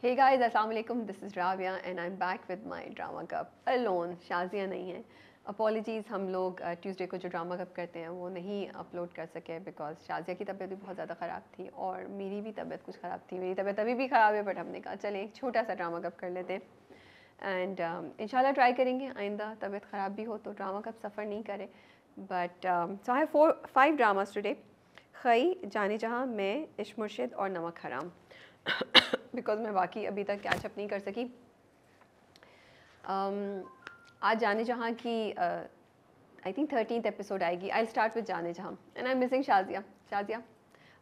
Hey guys, अस्सलाम वालेकुम. This is Rabia and I'm back with my drama cup alone. Shazia नहीं है. अपॉलोजीज़, हम लोग ट्यूसडे को जो ड्रामा कप करते हैं वो नहीं अपलोड कर सके बिकॉज शाज़िया की तबीयत भी बहुत ज़्यादा ख़राब थी और मेरी भी तबीयत कुछ ख़राब थी. मेरी तबीयत अभी भी ख़राब है बट हमने कहा चलें एक छोटा सा ड्रामा कप कर लेते हैं एंड इंशाल्लाह ट्राई करेंगे आइंदा तबीयत ख़राब भी हो तो ड्रामा कप सफ़र नहीं करे. But so I have 5 dramas today. खई, जाने जहाँ, मैं, इश्क मुर्शिद और नमक हराम. बिकॉज मैं बाकी अभी तक कैचअप नहीं कर सकी. आज जाने जहाँ की आई थिंक 13th एपिसोड आएगी. आई स्टार्ट विद जाने जहाँ and I am missing Shazia. Shazia,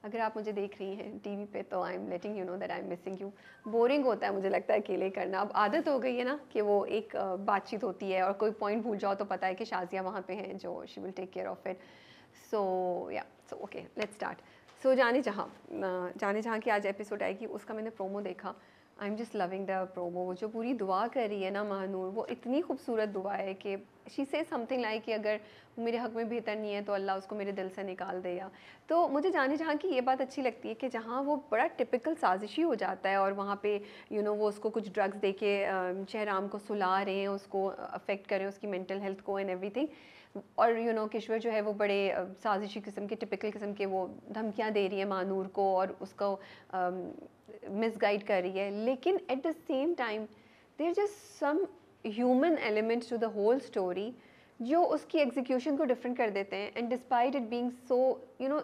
अगर आप मुझे देख रही हैं टीवी पे तो I am letting you know that I am missing you. Boring होता है मुझे लगता है अकेले करना. अब आदत हो गई है ना कि वो एक बातचीत होती है और कोई पॉइंट भूल जाओ तो पता है कि शाज़िया वहाँ पे हैं जो she will take care of it. So yeah so okay let's start. So जाने जहाँ की आज एपिसोड आएगी उसका मैंने प्रोमो देखा. I am just loving the promo. वो जो पूरी दुआ कर रही है ना महानूर, वो इतनी खूबसूरत दुआ है कि शी से समथिंग लाइक कि अगर मेरे हक़ में बेहतर नहीं है तो अल्लाह उसको मेरे दिल से निकाल देगा. तो मुझे जाने जहाँ की ये बात अच्छी लगती है कि जहाँ वो बड़ा टिपिकल साजिशी हो जाता है और वहाँ पे यू नो वो उसको कुछ ड्रग्स दे के शहराम को सुला रहे हैं, उसको अफेक्ट करें उसकी मेंटल हेल्थ को एंड एवरीथिंग. और यू नो किश्वर जो है वो बड़े साजिशी किस्म के टिपिकल किस्म के वो धमकियाँ दे रही है मानूर को और उसको मिसगाइड कर रही है. लेकिन at the same time there just some human elements to the whole story जो उसकी एग्जीक्यूशन को डिफरेंट कर देते हैं. And despite it being so you know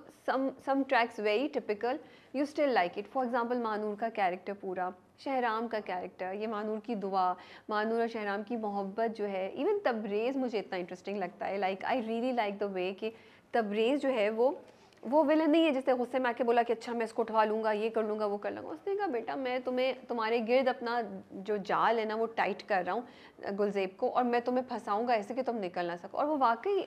some tracks very typical, you still like it. For example Mahnoor का character, पूरा शहराम का character, ये मानूर की दुआ, मानूर और शहराम की मोहब्बत जो है. इवन तबरेज़ मुझे इतना इंटरेस्टिंग लगता है. Like I really like the way कि तबरेज़ जो है वो विलन नहीं है जिससे गुस्से में आके बोला कि अच्छा मैं इसको उठवा लूँगा, ये कर लूँगा, वो कर लूँगा. उसने कहा बेटा मैं तुम्हें तुम्हारे गिर्द अपना जो जाल है ना वो टाइट कर रहा हूँ गुलजेब को, और मैं तुम्हें फंसाऊँगा ऐसे कि तुम निकल ना सको. और वो वाकई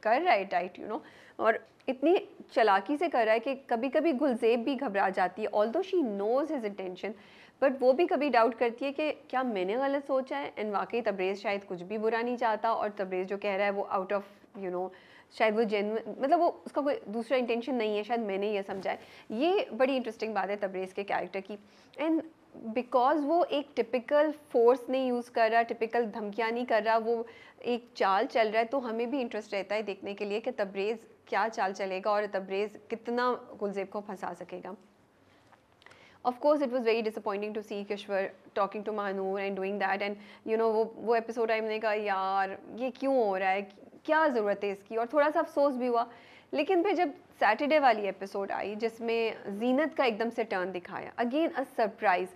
कर रहा है टाइट यू नो, और इतनी चालाकी से कर रहा है कि कभी कभी गुलजेब भी घबरा जाती है. Although she knows his intention but वो भी कभी डाउट करती है कि क्या मैंने गलत सोचा है. एंड वाकई तबरेज़ शायद कुछ भी बुरा नहीं चाहता और तबरेज़ जो कह रहा है वो आउट ऑफ यू नो शायद वो जेन्युइन, मतलब वो उसका कोई दूसरा इंटेंशन नहीं है, शायद मैंने ये समझा है. ये बड़ी इंटरेस्टिंग बात है तबरेज़ के कैरेक्टर की. एंड बिकॉज वो एक टिपिकल फोर्स नहीं यूज़ कर रहा, टिपिकल धमकियाँ नहीं कर रहा, वो एक चाल चल रहा है, तो हमें भी इंटरेस्ट रहता है देखने के लिए कि तबरेज़ क्या चाल चलेगा और तबरेज़ कितना गुलजेब को फंसा सकेगा. Of course, it was very disappointing to see Kishwar talking to Mahnoor and doing that, and you know वो एपिसोड आई, मैंने कहा यार ये क्यों हो रहा है, क्या ज़रूरत है इसकी, और थोड़ा सा अफसोस भी हुआ. लेकिन फिर जब सैटरडे वाली एपिसोड आई जिसमें जीनत का एकदम से टर्न दिखाया, अगेन अ सरप्राइज़.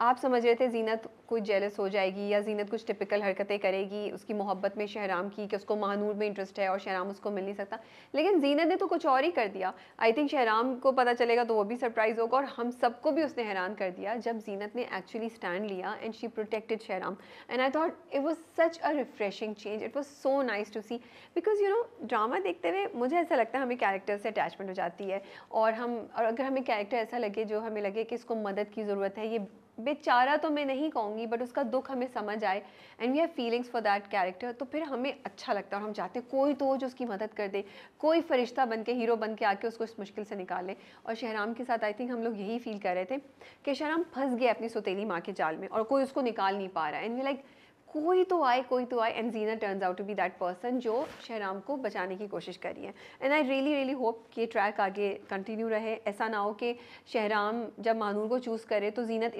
आप समझ रहे थे जीनत कोई जेलस हो जाएगी या जीनत कुछ टिपिकल हरकतें करेगी उसकी मोहब्बत में शहराम की, कि उसको महानूर में इंटरेस्ट है और शहराम उसको मिल नहीं सकता. लेकिन जीनत ने तो कुछ और ही कर दिया. आई थिंक शहराम को पता चलेगा तो वो भी सरप्राइज़ होगा, और हम सबको भी उसने हैरान कर दिया जब जीनत ने एक्चुअली स्टैंड लिया and she protected Shahram. And I thought it was such a refreshing change. It was so nice to see, because you know drama देखते हुए मुझे ऐसा लगता है हमें कैरेक्टर से अटैचमेंट हो जाती है, और अगर हमें कैरेक्टर ऐसा लगे जो हमें लगे कि इसको मदद की ज़रूरत है, ये बेचारा तो मैं नहीं कहूँगी बट उसका दुख हमें समझ आए and we have feelings for that character, तो फिर हमें अच्छा लगता है और हम चाहते हैं कोई तो हो जो उसकी मदद कर दे, कोई फरिश्ता बन के, हीरो बन के आके उसको इस मुश्किल से निकाले. और शहराम के साथ आई थिंक हम लोग यही फील कर रहे थे कि शहराम फंस गया अपनी सौतेली माँ के जाल में और कोई उसको निकाल नहीं पा रहा है. एंड वी लाइक कोई तो आए, कोई तो आए. And Jeena turns out to be that person जो शहराम को बचाने की कोशिश कर रही है. And I really really hope कि ट्रैक आगे कंटिन्यू रहे. ऐसा ना हो कि शहराम जब मानूर को चूज़ करे तो जीनत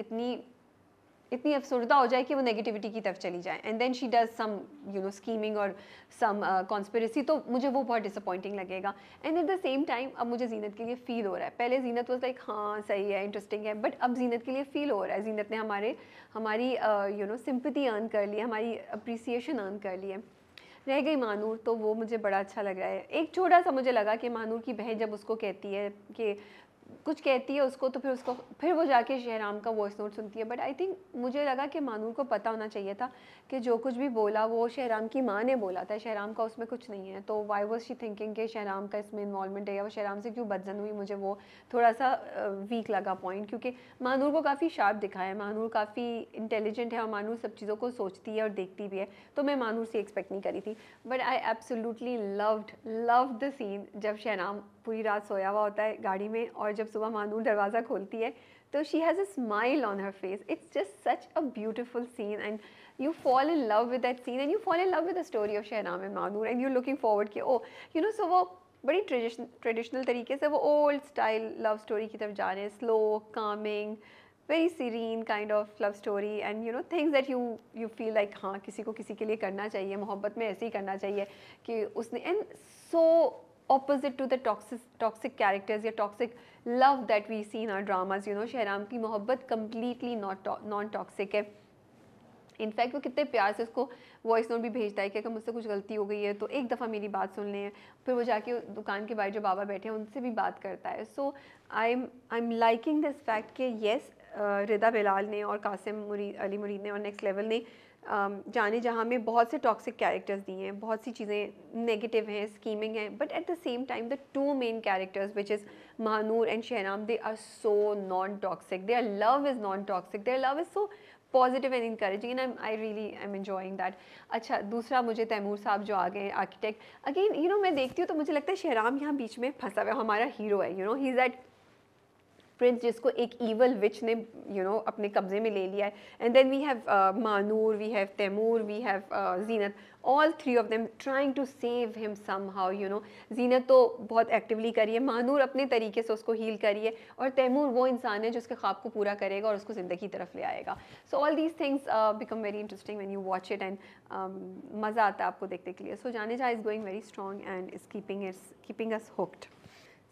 इतनी अफसरदा हो जाए कि वो नेगेटिविटी की तरफ चली जाए and then she does some you know scheming और सम कॉन्स्पिरेसी, तो मुझे वो बहुत डिसअपॉइंटिंग लगेगा. And at the same time अब मुझे जीनत के लिए फ़ील हो रहा है. पहले जीनत वाज लाइक हाँ सही है, इंटरेस्टिंग है, बट अब जीनत के लिए फ़ील हो रहा है. जीनत ने हमारी यू नो सिंपैथी अर्न कर ली, हमारी अप्रिसिएशन अर्न कर ली है. रह गई मानूर, तो वो मुझे बड़ा अच्छा लग रहा है. एक छोटा सा मुझे लगा कि मानूर की बहन जब उसको कहती है कि कुछ कहती है उसको, तो फिर वो जाके शहराम का वॉइस नोट सुनती है. बट आई थिंक मुझे लगा कि मानूर को पता होना चाहिए था कि जो कुछ भी बोला वो शहराम की माँ ने बोला था, शहराम का उसमें कुछ नहीं है. तो वाई वॉज शी थिंकिंग कि शहराम का इसमें इन्वॉल्वमेंट है या वो शहराम से क्यों बदजन हुई. मुझे वो थोड़ा सा वीक लगा पॉइंट, क्योंकि मानूर को काफ़ी शार्प दिखा है, मानूर काफ़ी इंटेलिजेंट है और मानूर सब चीज़ों को सोचती है और देखती भी है, तो मैं मानूर से एक्सपेक्ट नहीं करी थी. But I absolutely loved the scene जब शहराम पूरी रात सोया हुआ होता है गाड़ी में और जब सुबह मानूर दरवाज़ा खोलती है तो she has a smile on her face. It's just such a beautiful scene and you fall in love with that scene and you fall in love with the story of Shahram and Mahnoor and you're looking forward कि oh you know so वो बड़ी traditional तरीके से वो old style love story की तरफ जा रहे हैं, slow coming very serene kind of love story and you know things that you feel like हाँ किसी को किसी के लिए करना चाहिए, मोहब्बत में ऐसे ही करना चाहिए कि उसने and so opposite to the toxic characters या toxic love that we see in our dramas. You know Shahram की मोहब्बत completely non toxic है. इनफैक्ट वो कितने प्यार से उसको वॉइस नोट भी भेजता है कि अगर मुझसे कुछ गलती हो गई है तो एक दफ़ा मेरी बात सुन लें. फिर वो जाके दुकान के बाहर जो बाबा बैठे हैं उनसे भी बात करता है. So I am liking this fact कि येस रिदा बिलाल ने और कासिम अली मुरीद ने और नेक्स्ट लेवल ने जाने जहाँ में बहुत से टॉक्सिक कैरेक्टर्स दिए हैं, बहुत सी चीज़ें नेगेटिव हैं, स्कीमिंग है, but at the same time the two main characters which is Mahnoor and Shahnam they are so non toxic. Their love is non toxic, their love is so positive and encouraging and I really am enjoying that. अच्छा दूसरा मुझे तैमूर साहब जो आ गए architect again you know मैं देखती हूँ तो मुझे लगता है शहराम यहाँ बीच में फंसा हुआ है, हमारा हीरो है. You know he is that Prince जिसको एक ईवल विच ने यू नो अपने कब्जे में ले लिया है. And then we have Mahnoor, we have Taimur, we have Zeenat, all three of them trying to save him somehow. You know Zeenat तो बहुत एक्टिवली करी है, मानूर अपने तरीके से उसको हील करी है और तैमूर वो इंसान है जो उसके ख्वाब को पूरा करेगा और उसको ज़िंदगी की तरफ ले आएगा. So all these things become very interesting when you watch it and मज़ा आता है आपको देखने के लिए. सो जाने जा is going very strong and is keeping us hooked.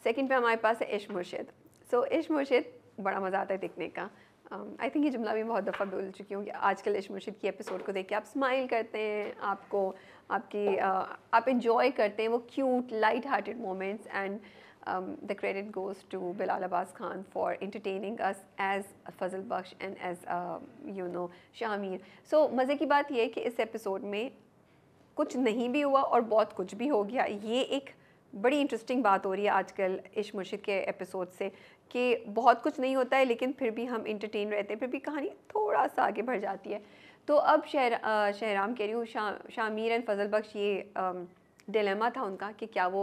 Second पे हमारे पास है इश्क मुर्शिद. सो इश्क मुर्शिद बड़ा मज़ा आता है देखने का. आई थिंक ये जुमला भी बहुत दफ़ा बोल चुकी हूँ कि आजकल इश्क मुर्शिद की एपिसोड को देख के आप स्माइल करते हैं, आपको आपकी आप इन्जॉय करते हैं वो cute light hearted moments and the credit goes to Bilal Abbas Khan for entertaining us as Fazal Bakhsh and as you know Shamir. So मज़े की बात ये है कि इस एपिसोड में कुछ नहीं भी हुआ और बहुत कुछ भी हो गया. ये एक बड़ी इंटरेस्टिंग बात हो रही है आजकल इश्क मुर्शिद के एपिसोड से कि बहुत कुछ नहीं होता है लेकिन फिर भी हम इंटरटेन रहते हैं, फिर भी कहानी थोड़ा सा आगे बढ़ जाती है. तो अब शहराम कह रही हूँ शामीर एंड फजल बख्श ये डिलेमा था उनका कि क्या वो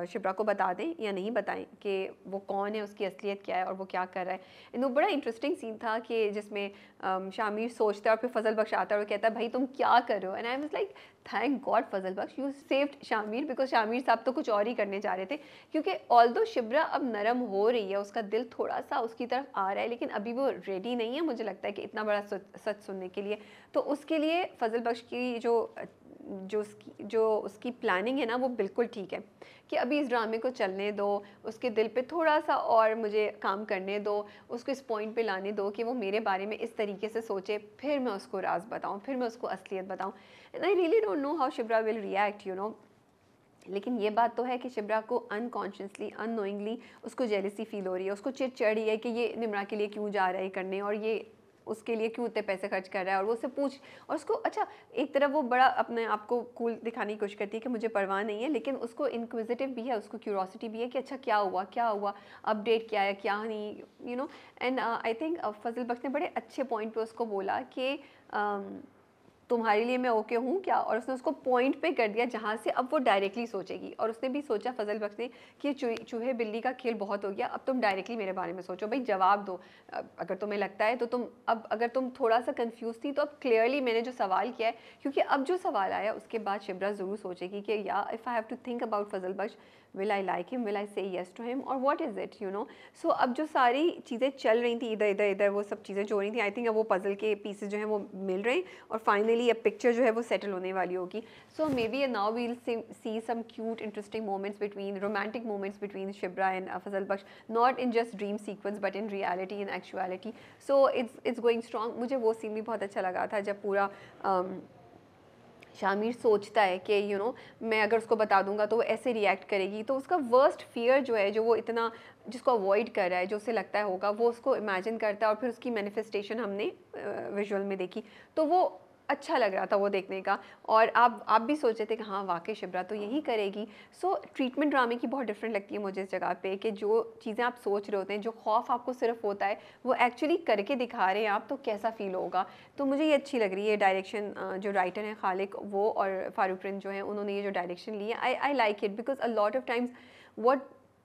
शिब्रा को बता दें या नहीं बताएं कि वो कौन है, उसकी असलियत क्या है और वो क्या कर रहा है. एंड वो बड़ा इंटरेस्टिंग सीन था कि जिसमें शामीर सोचता है और फिर फजल बख्श आता है और कहता है भाई तुम क्या कर रहे हो. And I was like thank God Fazal Bakhsh you saved Shamir because Shamir sahab तो कुछ और ही करने जा रहे थे. क्योंकि ऑल्दो शिब्रा अब नरम हो रही है, उसका दिल थोड़ा सा उसकी तरफ आ रहा है लेकिन अभी वो रेडी नहीं है मुझे लगता है कि इतना बड़ा सच सुनने के लिए. तो उसके लिए फजल बख्श की जो उसकी प्लानिंग है ना वो बिल्कुल ठीक है कि अभी इस ड्रामे को चलने दो, उसके दिल पे थोड़ा सा और मुझे काम करने दो, उसको इस पॉइंट पे लाने दो कि वो मेरे बारे में इस तरीके से सोचे, फिर मैं उसको राज बताऊं, फिर मैं उसको असलियत बताऊं. And I really don't know how Shibra will react you know. लेकिन ये बात तो है कि शिब्रा को अनकॉन्शियसली अननोइंगली उसको जेलसी फील हो रही है, उसको चिढ़ चढ़ी है कि ये निम्रा के लिए क्यों जा रहा है करने और ये उसके लिए क्यों इतने पैसे खर्च कर रहा है. और वो उससे पूछ और उसको अच्छा एक तरफ वो बड़ा अपने आप को कूल दिखाने की कोशिश करती है कि मुझे परवाह नहीं है लेकिन उसको इंक्विजिटिव भी है, उसको क्यूरोसिटी भी है कि अच्छा क्या हुआ, अपडेट क्या है क्या नहीं you know. And I think Fazal Bakhsh ने बड़े अच्छे पॉइंट पे उसको बोला कि तुम्हारे लिए मैं ओके हूँ क्या, और उसने उसको पॉइंट पे कर दिया जहाँ से अब वो डायरेक्टली सोचेगी. और उसने भी सोचा फजल बख्श ने कि चूहे बिल्ली का खेल बहुत हो गया, अब तुम डायरेक्टली मेरे बारे में सोचो, भाई जवाब दो अगर तुम्हें लगता है तो तुम अब अगर तुम थोड़ा सा कंफ्यूज थी तो अब क्लियरली मैंने जो सवाल किया है, क्योंकि अब जो सवाल आया उसके बाद शिब्रा ज़रूर सोचेगी कि या if I have to think about Fazal Bakhsh, will I like him, will I say yes to him or what is it you know. So अब जो सारी चीज़ें चल रही थी इधर वो सब चीज़ें जो हो रही थी आई थिंक अब वो पजल के पीसेज जो हैं वो मिल रहे हैं और फाइनली अब पिक्चर जो है वो सेटल होने वाली होगी. So maybe now we will see some cute interesting moments between romantic moments between Shibra and Fazal Bakhsh, not in just dream sequence but in reality in actuality. So it's going strong. मुझे वो scene भी बहुत अच्छा लगा था जब पूरा शामीर सोचता है कि यू नो मैं अगर उसको बता दूंगा तो वो ऐसे रिएक्ट करेगी, तो उसका वर्स्ट फियर जो है जो वो इतना जिसको अवॉइड कर रहा है, जो उसे लगता है होगा, वो उसको इमेजिन करता है और फिर उसकी मैनिफेस्टेशन हमने विजुअल में देखी तो वो अच्छा लग रहा था वो देखने का. और आप भी सोच रहे थे कि हाँ वाकई शिब्रा तो यही करेगी. सो ट्रीटमेंट ड्रामे की बहुत डिफरेंट लगती है मुझे इस जगह पे कि जो चीज़ें आप सोच रहे होते हैं, जो खौफ आपको सिर्फ होता है, वो एक्चुअली करके दिखा रहे हैं आप, तो कैसा फील होगा. तो मुझे ये अच्छी लग रही है डायरेक्शन. जो राइटर हैं खालिक वो और फारूक प्रिंस जो हैं उन्होंने ये जो डायरेक्शन ली है आई like it because a lot of times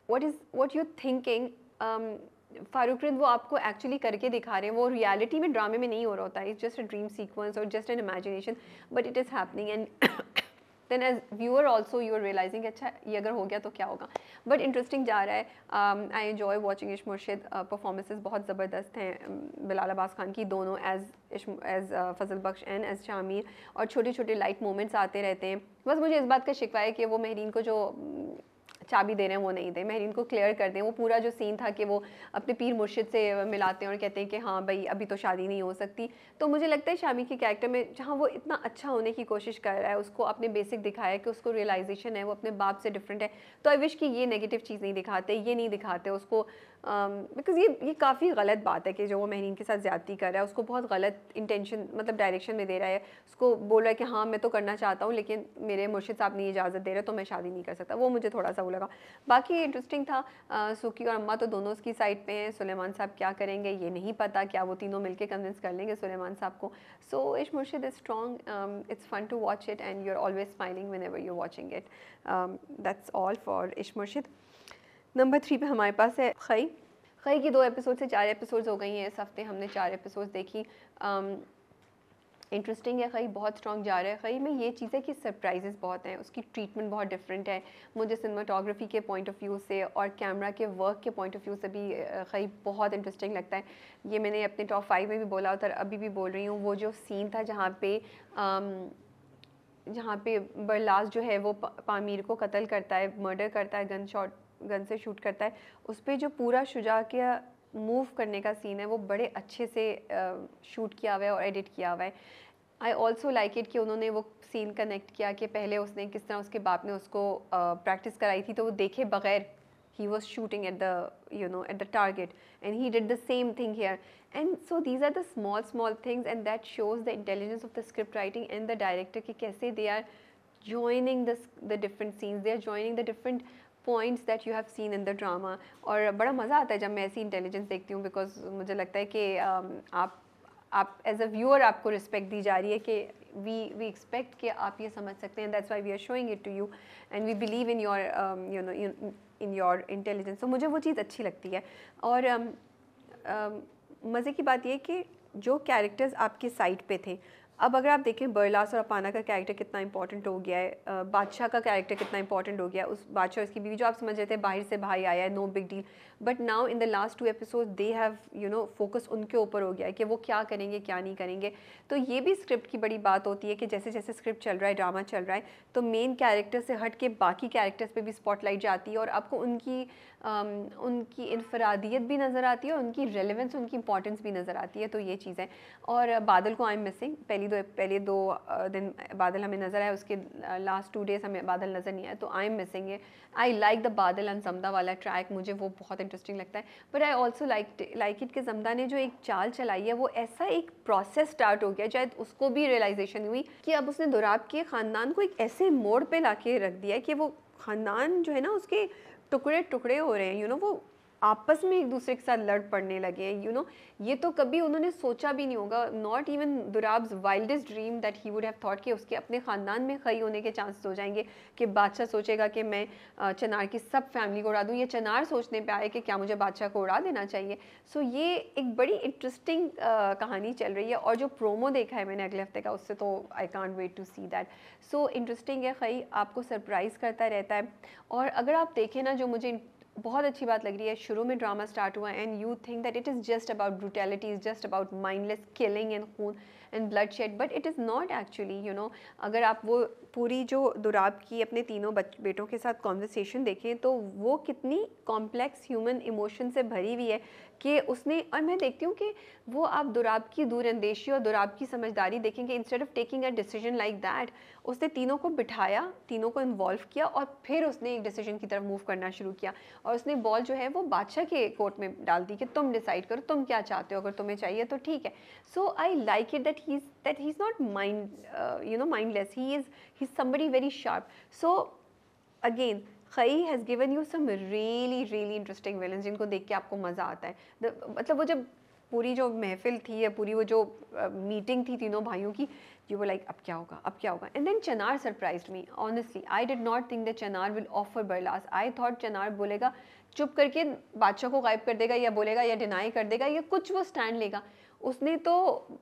what you're thinking Farooq rhythm वो आपको एक्चुअली करके दिखा रहे हैं, वो रियलिटी में ड्रामे में नहीं हो रहा होता है, it's just a dream sequence और just an imagination, but it is happening and then as viewer also you are realising अच्छा ये अगर हो गया तो क्या होगा, बट इंटरेस्टिंग जा रहा है। आई एन्जॉय वॉचिंग इश मुर्शिद, परफॉर्मेंसेज बहुत ज़बरदस्त हैं बिलाल अब्बास खान की, दोनों as Fazal Bakhsh and as Shamir, और छोटे छोटे लाइट मोमेंट्स आते रहते हैं। बस मुझे इस बात का शिकवा है कि वो महरीन को जो चाबी दे रहे हैं वो नहीं दे, महरीन को क्लियर कर दें। वो पूरा जो सीन था कि वो अपने पीर मुर्शिद से मिलाते हैं और कहते हैं कि हाँ भाई अभी तो शादी नहीं हो सकती, तो मुझे लगता है शामी के कैरेक्टर में जहाँ वो इतना अच्छा होने की कोशिश कर रहा है, उसको अपने बेसिक दिखाया कि उसको रियलाइजेशन है वो अपने बाप से डिफरेंट है, तो आई विश कि ये नेगेटिव चीज़ नहीं दिखाते, ये नहीं दिखाते उसको, बिकॉज ये काफ़ी गलत बात है कि जो वो महरीन के साथ ज़्यादती कर रहा है, उसको बहुत गलत इंटेंशन मतलब डायरेक्शन में दे रहा है, उसको बोल रहा है कि हाँ मैं तो करना चाहता हूँ लेकिन मेरे मुर्शिद साहब ने इजाज़त दे रहे तो मैं शादी नहीं कर सकता, वो मुझे थोड़ा सा वो लगा। बाकी इंटरेस्टिंग था, सुकी और अम्मा तो दोनों उसकी साइड पे हैं, सुलेमान साहब क्या करेंगे ये नहीं पता, क्या वो तीनों मिलके कन्विंस कर लेंगे सुलेमान साहब को। So Ishq Murshid is strong, it's fun to watch it and you are always smiling whenever you watching it. That's all for Ishq Murshid. Number 3 पे हमारे पास है खई। खई की 2 एपिसोड से 4 एपिसोड्स हो गई हैं, इस हफ्ते हमने 4 एपिसोड्स देखी। इंटरेस्टिंग है, खई बहुत स्ट्रॉन्ग जा रहा है। खई में ये चीज़ है कि सरप्राइजेस बहुत हैं, उसकी ट्रीटमेंट बहुत डिफरेंट है। मुझे सिनेमाटोग्राफी के पॉइंट ऑफ व्यू से और कैमरा के वर्क के पॉइंट ऑफ व्यू से भी खई बहुत इंटरेस्टिंग लगता है। ये मैंने अपने टॉप 5 में भी बोला और अभी भी बोल रही हूँ, वो जो सीन था जहाँ पे बरलास जो है वो पामीर को कत्ल करता है, मर्डर करता है, गन से शूट करता है, उस पर जो पूरा शुजा के मूव करने का सीन है वो बड़े अच्छे से शूट किया हुआ है और एडिट किया हुआ है। आई ऑल्सो लाइक इट कि उन्होंने वो सीन कनेक्ट किया कि पहले उसने किस तरह उसके बाप ने उसको प्रैक्टिस कराई थी, तो वो देखे बगैर he was shooting at the target, and he did the same thing here. And so these are the small things, and that shows the intelligence of the script writing and the director कि कैसे they are joining the different scenes, they are joining the different points that you have seen in the drama. और बड़ा मज़ा आता है जब मैं ऐसी इंटेलिजेंस देखती हूँ, बिकॉज मुझे लगता है कि आप एज अ व्यूअर आपको रिस्पेक्ट दी जा रही है कि वी एक्सपेक्ट कि आप ये समझ सकते हैं, that's why we are showing it to you and we believe in your in your intelligence. तो मुझे वो चीज़ अच्छी लगती है। और मज़े की बात ये कि जो कैरेक्टर्स आपके साइड पे थे, अब अगर आप देखें बरलास और अपाना का कैरेक्टर कितना इंपॉर्टेंट हो गया है, बादशाह का कैरेक्टर कितना इंपॉर्टेंट हो गया है, उस बादशाह उसकी बीवी जो आप समझ रहे थे बाहर से भाई आया है, no big deal, but now in the last 2 episode they have focus उनके ऊपर हो गया है कि वो क्या करेंगे क्या नहीं करेंगे। तो ये भी स्क्रिप्ट की बड़ी बात होती है कि जैसे जैसे स्क्रिप्ट चल रहा है, ड्रामा चल रहा है, तो मेन कैरेक्टर से हट के बाकी कैरेक्टर्स पे भी स्पॉटलाइट जाती है और आपको उनकी इनफरादियत भी नज़र आती है और उनकी रेलेवेंस, उनकी इंपॉर्टेंस भी नज़र आती है। तो ये चीज़ है। और बादल को आई एम मिसिंग, पहले दो दिन बादल हमें नज़र आया, उसके लास्ट 2 डेज़ हमें बादल नज़र नहीं आया, तो आई एम मिसिंग है। आई लाइक द बादल एंड जमदा वाला ट्रैक, मुझे वो बहुत इंटरेस्टिंग लगता है। But I also like it कि जमदा ने जो एक चाल चलाई है वो ऐसा एक प्रोसेस स्टार्ट हो गया, शायद उसको भी रियलाइजेशन हुई कि अब उसने दुराब के ख़ानदान को एक ऐसे मोड़ पे लाके रख दिया है कि वो ख़ानदान जो है ना उसके टुकड़े टुकड़े हो रहे हैं, वो आपस में एक दूसरे के साथ लड़ पड़ने लगे हैं। ये तो कभी उन्होंने सोचा भी नहीं होगा, not even Durab's wildest dream that he would have thought कि उसके अपने ख़ानदान में खई होने के चांसेस हो जाएंगे, कि बादशाह सोचेगा कि मैं चनार की सब फैमिली को उड़ा दूँ, या चनार सोचने पे आए कि क्या मुझे बादशाह को उड़ा देना चाहिए। सो ये एक बड़ी इंटरेस्टिंग कहानी चल रही है, और जो प्रोमो देखा है मैंने अगले हफ्ते का, उससे तो I can't wait to see that. So interesting है, खई आपको सरप्राइज़ करता रहता है। और अगर आप देखें ना, जो मुझे बहुत अच्छी बात लग रही है, शुरू में ड्रामा स्टार्ट हुआ and you think that it is just about brutality, is just about mindless killing and खून and bloodshed, but it is not actually. अगर आप वो पूरी जो दुराब की अपने तीनों बेटों के साथ कॉन्वर्सेशन देखें तो वो कितनी कॉम्प्लेक्स ह्यूमन इमोशन से भरी हुई है कि उसने, और मैं देखती हूँ कि वो आप दुराब की दूरअंदेशी और दुराब की समझदारी देखेंगे, instead of taking a decision like that, उसने तीनों को बिठाया, तीनों को इन्वॉल्व किया और फिर उसने एक डिसीजन की तरफ मूव करना शुरू किया, और उसने बॉल जो है वो बादशाह के कोर्ट में डाल दी कि तुम डिसाइड करो तुम क्या चाहते हो, अगर तुम्हें चाहिए तो ठीक है। So I like it that he is not mindless, he is somebody very sharp. So again Khai has given you some really interesting villains जिनको देख के आपको मज़ा आता है। मतलब वो जब पूरी जो महफिल थी, या पूरी वो जो मीटिंग थी तीनों भाइयों की, यू वर लाइक अब क्या होगा, and then Chanar surprised me honestly. I did not think that Chanar will offer Barlas. I thought Chanar बोलेगा चुप करके बादशाह को गायब कर देगा या बोलेगा या डिनाई कर देगा या कुछ वो स्टैंड लेगा। उसने तो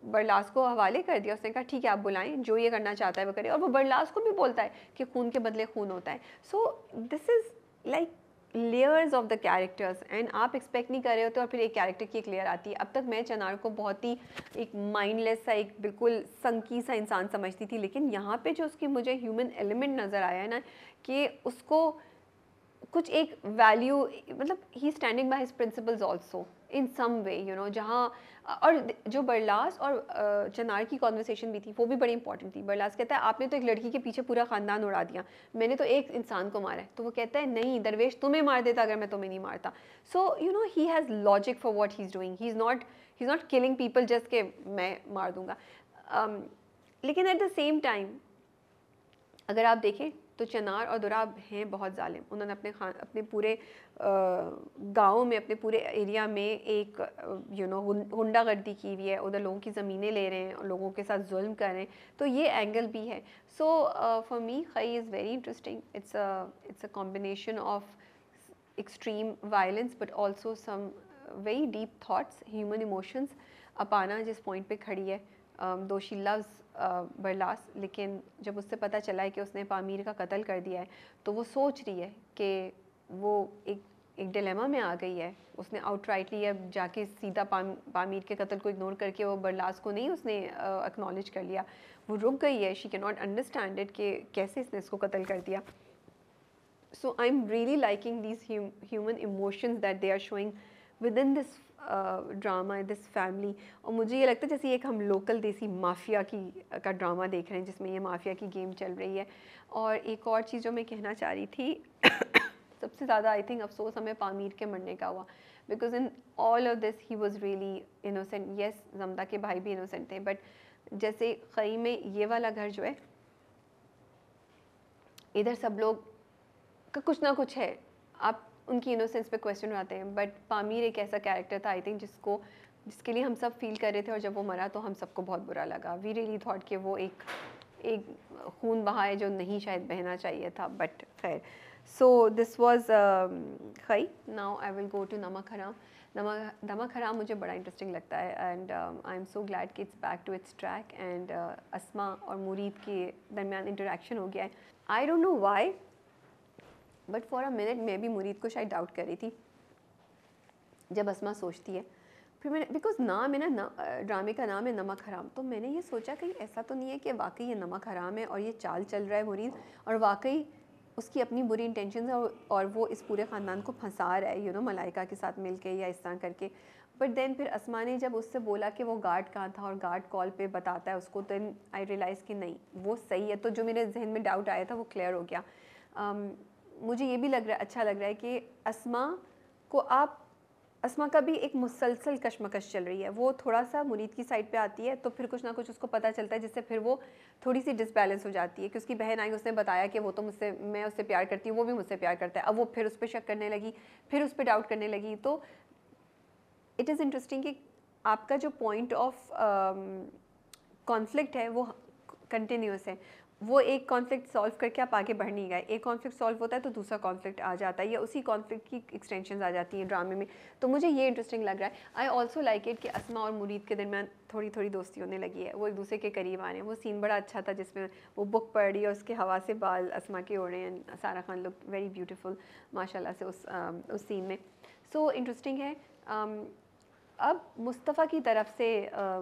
बरलास को हवाले कर दिया, उसने कहा ठीक है आप बुलाएं, जो ये करना चाहता है वो करे। और वो बरलास को भी बोलता है कि खून के बदले खून होता है। So this is like layers of the characters and आप एक्सपेक्ट नहीं कर रहे होते और फिर एक कैरेक्टर की एक लेयर आती है। अब तक मैं चनार को बहुत ही एक माइंडलेस सा, एक बिल्कुल संकी सा इंसान समझती थी, लेकिन यहाँ पे जो उसकी मुझे ह्यूमन एलिमेंट नज़र आया है ना, कि उसको कुछ एक वैल्यू, मतलब he standing by his principles also in some way, you know. जहाँ और जो बरलास और चनार की कॉन्वर्सेशन भी थी वो भी बड़ी इंपॉर्टेंट थी। बरलास कहता है आपने तो एक लड़की के पीछे पूरा ख़ानदान उड़ा दिया, मैंने तो एक इंसान को मारा है। तो वो कहता है नहीं दरवेश तुम्हें मार देता अगर मैं तुम्हें नहीं मारता। सो you no he has logic for what he is doing, he is not killing people just के मैं मार दूंगा। लेकिन एट द सेम टाइम अगर आप देखें तो चनार और दुराब हैं बहुत जालिम। उन्होंने अपने पूरे गाँव में, अपने पूरे एरिया में एक गुंडागर्दी की हुई है, उधर लोगों की ज़मीनें ले रहे हैं और लोगों के साथ जुल्म कर रहे हैं। तो ये एंगल भी है। सो फॉर मी खई is very interesting. It's a combination of extreme violence but also some very deep thoughts, human emotions। अपाना जिस पॉइंट पे खड़ी है, दो शी लव्स बरलास, लेकिन जब उससे पता चला है कि उसने पामीर का कत्ल कर दिया है तो वो सोच रही है कि वो एक डिलेमा में आ गई है। उसने आउटराइटली अब जाके सीधा पामीर के कत्ल को इग्नोर करके वो बरलास को नहीं उसने एक्नॉलेज कर लिया। वो रुक गई है, she can not understand it कि कैसे इसने इसको कत्ल कर दिया। So I'm really liking these human emotions that they are showing within this drama, this family। और मुझे ये लगता है जैसे एक हम लोकल देसी माफिया का ड्रामा देख रहे हैं जिसमें ये माफिया की गेम चल रही है। और एक और चीज़ जो मैं कहना चाह रही थी सबसे ज़्यादा आई थिंक अफसोस हमें पामीर के मरने का हुआ, because in all of this he was really innocent. Yes Jamda के भाई भी इनोसेंट थे, बट जैसे खई में ये वाला घर जो है, इधर सब लोग का कुछ ना कुछ है, आप उनकी इनोसेंस पे क्वेश्चन उठाते हैं। बट पामीर एक ऐसा कैरेक्टर था आई थिंक जिसके लिए हम सब फील कर रहे थे, और जब वो मरा तो हम सबको बहुत बुरा लगा। वी रियली थॉट कि वो एक खून बहा है जो नहीं शायद बहना चाहिए था, बट खैर। सो दिस वॉज खई। Now I will go to Namak Haram. Namak Haram मुझे बड़ा इंटरेस्टिंग लगता है and I am so glad कि it's back to its track and Asma और मुरीद के दरमियान इंटरेक्शन हो गया है। I don't know why, but for a minute मैं भी मुरीद को शायद डाउट कर रही थी जब अस्मा सोचती है। फिर मैंने, बिकॉज नाम है ना ड्रामे का नाम है नमक हराम, तो मैंने ये सोचा कहीं ऐसा तो नहीं है कि वाकई ये नमक हराम है और ये चाल चल रहा है मुरीद, और वाकई उसकी अपनी बुरी इंटेंशन है और वो इस पूरे ख़ानदान को फंसा रहा है, यू नो, मलाइका के साथ मिलके या इस तरह करके। बट देन फिर अस्मा ने जब उससे बोला कि वो गार्ड कहाँ था और गार्ड कॉल पे बताता है उसको, देन आई रियलाइज़ कि नहीं वो सही है। तो जो मेरे जहन में डाउट आया था वो क्लियर हो गया। मुझे ये भी लग रहा है, अच्छा लग रहा है कि अस्मा का भी एक मुसलसल कशमकश चल रही है। वो थोड़ा सा मुरीद की साइड पे आती है तो फिर कुछ ना कुछ उसको पता चलता है, जिससे फिर वो थोड़ी सी डिसबैलेंस हो जाती है कि उसकी बहन आई, उसने बताया कि वो तो मैं उससे प्यार करती हूँ, वो भी मुझसे प्यार करता है। अब वो फिर उस पर शक करने लगी, फिर उस पर डाउट करने लगी। तो इट इज़ इंटरेस्टिंग कि आपका जो पॉइंट ऑफ कॉन्फ्लिक्ट है वो कंटिन्यूस है। वो एक कॉन्फ्लिक्ट सॉल्व करके आप आगे बढ़ नहीं गए, एक कॉन्फ्लिक्ट सॉल्व होता है तो दूसरा कॉन्फ्लिक्ट आ जाता है या उसी कॉन्फ्लिक्ट की एक्सटेंशंस आ जाती हैं ड्रामे में। तो मुझे ये इंटरेस्टिंग लग रहा है। आई ऑल्सो लाइक इट कि अस्मा और मुरीद के दरमियान थोड़ी थोड़ी दोस्ती होने लगी है, वो एक दूसरे के करीब आ रहे हैं। वो सीन बड़ा अच्छा था जिसमें वो बुक पढ़ रही है और उसके हवा से बाल अस्मा के उड़ रहे हैं। सारा खान लुक वेरी ब्यूटीफुल माशाल्लाह से उस सीन में। सो इंटरेस्टिंग है। अब मुस्तफ़ा की तरफ से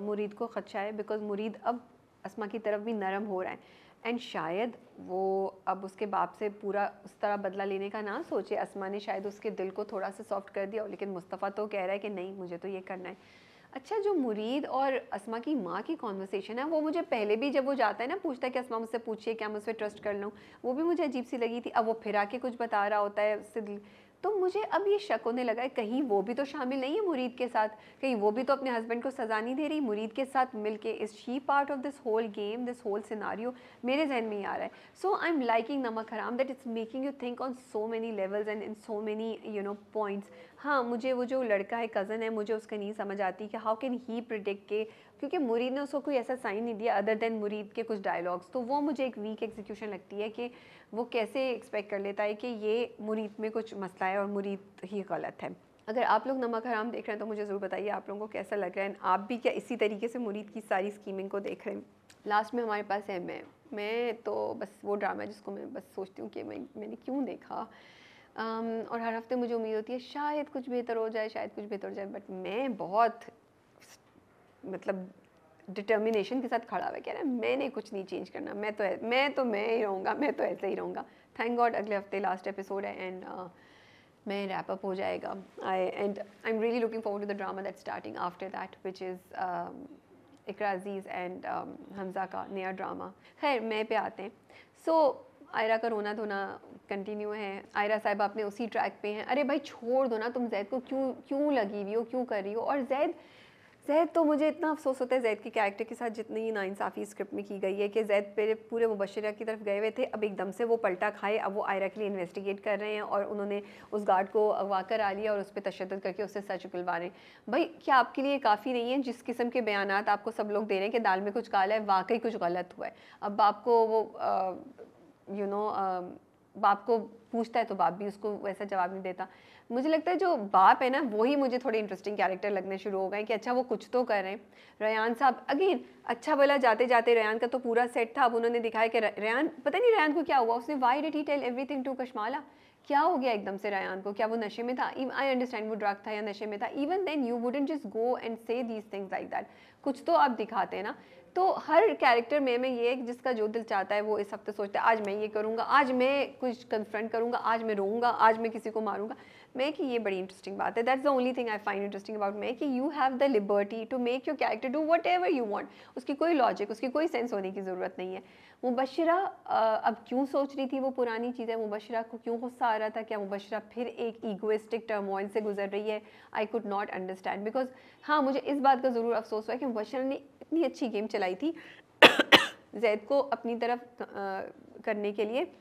मुरीद को ख़दशा है, बिकॉज मुरीद अब अस्मा की तरफ भी नरम हो रहा है एंड शायद वो अब उसके बाप से पूरा उस तरह बदला लेने का ना सोचे। अस्मा ने शायद उसके दिल को थोड़ा सा सॉफ्ट कर दिया, लेकिन मुस्तफ़ा तो कह रहा है कि नहीं मुझे तो ये करना है। अच्छा, जो मुरीद और अस्मा की माँ की कॉन्वर्सेशन है वो मुझे पहले भी, जब वो जाता है ना पूछता है कि अस्मा मुझसे पूछिए क्या मैं उस पर ट्रस्ट कर लूँ, वो भी मुझे अजीब सी लगी थी। अब वो फिर आके कुछ बता रहा होता है उससे, तो मुझे अब ये शक होने लगा है कहीं वो भी तो शामिल नहीं है मुरीद के साथ, कहीं वो भी तो अपने हस्बैंड को सज़ा नहीं दे रही मुरीद के साथ मिलके। Is she part of this whole game, this whole scenario? मेरे जहन में ही आ रहा है। सो आई एम लाइकिंग नमक हराम that it's making you think on so many levels and in so many points. हाँ, मुझे वो जो लड़का है, कज़न है, मुझे उसका नहीं समझ आती कि हाउ कैन ही प्रिडिक्ट के, क्योंकि मुरीद ने उसको कोई ऐसा साइन नहीं दिया अदर देन मुरीद के कुछ डायलॉग्स, तो वो मुझे एक वीक एग्जीक्यूशन लगती है कि वो कैसे एक्सपेक्ट कर लेता है कि ये मुरीद में कुछ मसला है और मुरीद ही गलत है। अगर आप लोग नमक हराम देख रहे हैं तो मुझे ज़रूर बताइए आप लोगों को कैसा लग रहा है, आप भी क्या इसी तरीके से मुरीद की सारी स्कीमिंग को देख रहे हैं। लास्ट में हमारे पास है मैं तो बस वो ड्रामा है जिसको मैं बस सोचती हूँ कि मैंने क्यों देखा। और हर हफ्ते मुझे उम्मीद होती है शायद कुछ बेहतर हो जाए, शायद कुछ बेहतर हो जाए, बट मैं बहुत मतलब डिटर्मिनेशन के साथ खड़ा हुआ कह रहा है मैंने कुछ नहीं चेंज करना, मैं ही रहूँगा, मैं तो ऐसे ही रहूँगा। थैंक गॉड अगले हफ्ते लास्ट एपिसोड है एंड मैं रैप अप हो जाएगा। I am really looking forward to the drama that starting after that which is Iqra Aziz and Hamza का नया ड्रामा। खैर मैं पे आते हैं। सो आयरा का रोना धोना कंटिन्यू है, आयरा साहिबा अपने उसी ट्रैक पे हैं। अरे भाई छोड़ दो ना, तुम जैद को क्यों लगी हुई हो, क्यों कर रही हो। और जैद तो मुझे इतना अफसोस होता है जैद के कैरेक्टर के साथ जितनी नाइंसाफ़ी स्क्रिप्ट में की गई है कि जैद पहले पूरे मुबशरा की तरफ गए हुए थे, अब एकदम से वो पलटा खाए, अब वो आयरा के लिए इन्वेस्टिगेट कर रहे हैं और उन्होंने उस गार्ड को अगवा कर आ लिया और उस पर तशद्दुद करके उससे सच उगलवा रहे हैं। भाई क्या आपके लिए काफ़ी नहीं है जिस किस्म के बयानात आपको सब लोग दे रहे हैं कि दाल में कुछ काला है, वाकई कुछ गलत हुआ है। अब आपको वो बाप को पूछता है तो बाप भी उसको वैसा जवाब नहीं देता। मुझे लगता है जो बाप है ना वही मुझे थोड़े इंटरेस्टिंग कैरेक्टर लगने शुरू हो गए कि अच्छा वो कुछ तो कर रहे हैं। रेयान साहब अगेन अच्छा भला जाते जाते रेयान का तो पूरा सेट था, अब उन्होंने दिखाया कि रेयान पता नहीं रेयान को क्या हुआ, उसने why did he tell everything to Kashmala, क्या हो गया एकदम से रेयान को, क्या वो नशे में था। आई अंडरस्टैंड वो ड्रग था या नशे में था, even then you wouldn't just go and say these things like that, कुछ तो आप दिखाते हैं ना। तो हर कैरेक्टर में ये है जिसका जो दिल चाहता है वो इस हफ्ते सोचता है आज मैं ये करूँगा, आज मैं कुछ कन्फ्रंट करूँगा, आज मैं रोऊंगा, आज मैं किसी को मारूंगा। मैं कि ये बड़ी इंटरेस्टिंग बात है, that's the only thing I find interesting about मैं कि you have the liberty to make your character do whatever you want. उसकी कोई लॉजिक, उसकी कोई सेंस होने की ज़रूरत नहीं है। मुबशरा अब क्यों सोच रही थी वो पुरानी चीज़ें, मुबशरा को क्यों गुस्सा आ रहा था, क्या मुबशरा फिर एक ईगोइस्टिक टर्मोइल से गुजर रही है, I could not understand. Because हाँ मुझे इस बात का ज़रूर अफसोस हुआ है कि मुबशरा ने इतनी अच्छी गेम चलाई थी जैद को अपनी तरफ करने के लिए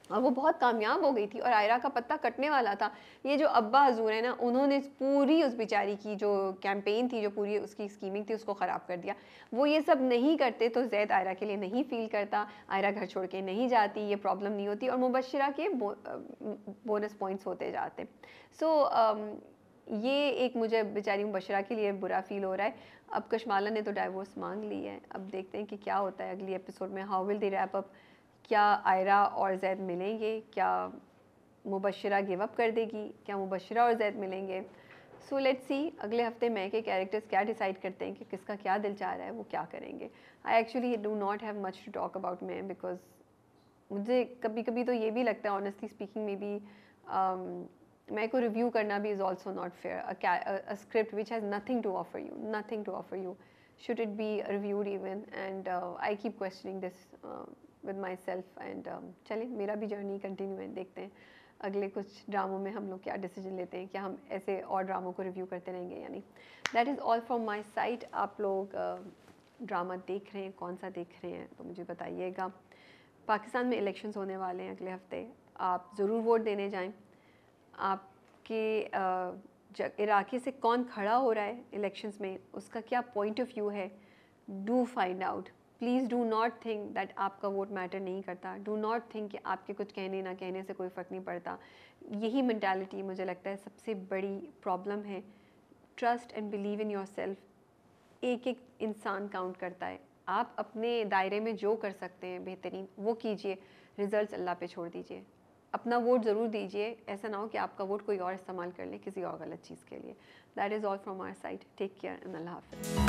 और वो बहुत कामयाब हो गई थी और आयरा का पत्ता कटने वाला था। ये जो अब्बा हजूर है ना उन्होंने पूरी उस बेचारी की जो कैंपेन थी, जो पूरी उसकी स्कीमिंग थी उसको ख़राब कर दिया। वो ये सब नहीं करते तो जैद आयरा के लिए नहीं फील करता, आयरा घर छोड़ के नहीं जाती, ये प्रॉब्लम नहीं होती और मुबशरा के बोनस पॉइंट्स होते जाते। सो ये एक मुझे बेचारी मुबशरा के लिए बुरा फील हो रहा है। अब कशमाला ने तो डाइवोर्स मांग ली है, अब देखते हैं कि क्या होता है अगली एपिसोड में, how will they wrap up. क्या आयरा और जैद मिलेंगे, क्या मुबशरा गिव अप कर देगी, क्या मुबशरा और जैद मिलेंगे। सो लेट्स सी अगले हफ्ते मैं के कैरेक्टर्स क्या डिसाइड करते हैं कि किसका क्या दिल चाह रहा है, वो क्या करेंगे। I actually do not have much to talk about मैं, बिकॉज मुझे कभी कभी तो ये भी लगता है ऑनेस्टली स्पीकिंग मे बी मैं को रिव्यू करना भी is also not fair. A script which has nothing to offer you should it be reviewed even, and I keep questioning this with myself and चलिए मेरा भी जर्नी कंटिन्यू है, देखते हैं अगले कुछ ड्रामों में हम लोग क्या डिसीजन लेते हैं, क्या हम ऐसे और ड्रामों को रिव्यू करते रहेंगे या नहीं। That is all from my side. आप लोग ड्रामा देख रहे हैं, कौन सा देख रहे हैं तो मुझे बताइएगा। पाकिस्तान में इलेक्शंस होने वाले हैं अगले हफ्ते, आप ज़रूर वोट देने जाएं। आपके इराक़ी से कौन खड़ा हो रहा है इलेक्शंस में, उसका क्या पॉइंट ऑफ व्यू है, do find out. Please do not think that आपका वोट मैटर नहीं करता, डू नॉट थिंक कि आपके कुछ कहने ना कहने से कोई फ़र्क नहीं पड़ता। यही मेंटालिटी मुझे लगता है सबसे बड़ी प्रॉब्लम है। Trust and believe in your self. एक एक इंसान काउंट करता है, आप अपने दायरे में जो कर सकते हैं बेहतरीन वो कीजिए, रिजल्ट्स अल्लाह पे छोड़ दीजिए। अपना वोट ज़रूर दीजिए, ऐसा ना हो कि आपका वोट कोई और इस्तेमाल कर ले किसी और गलत चीज़ के लिए। That is all from our side. Take care and अल्लाह हाफ़िज़।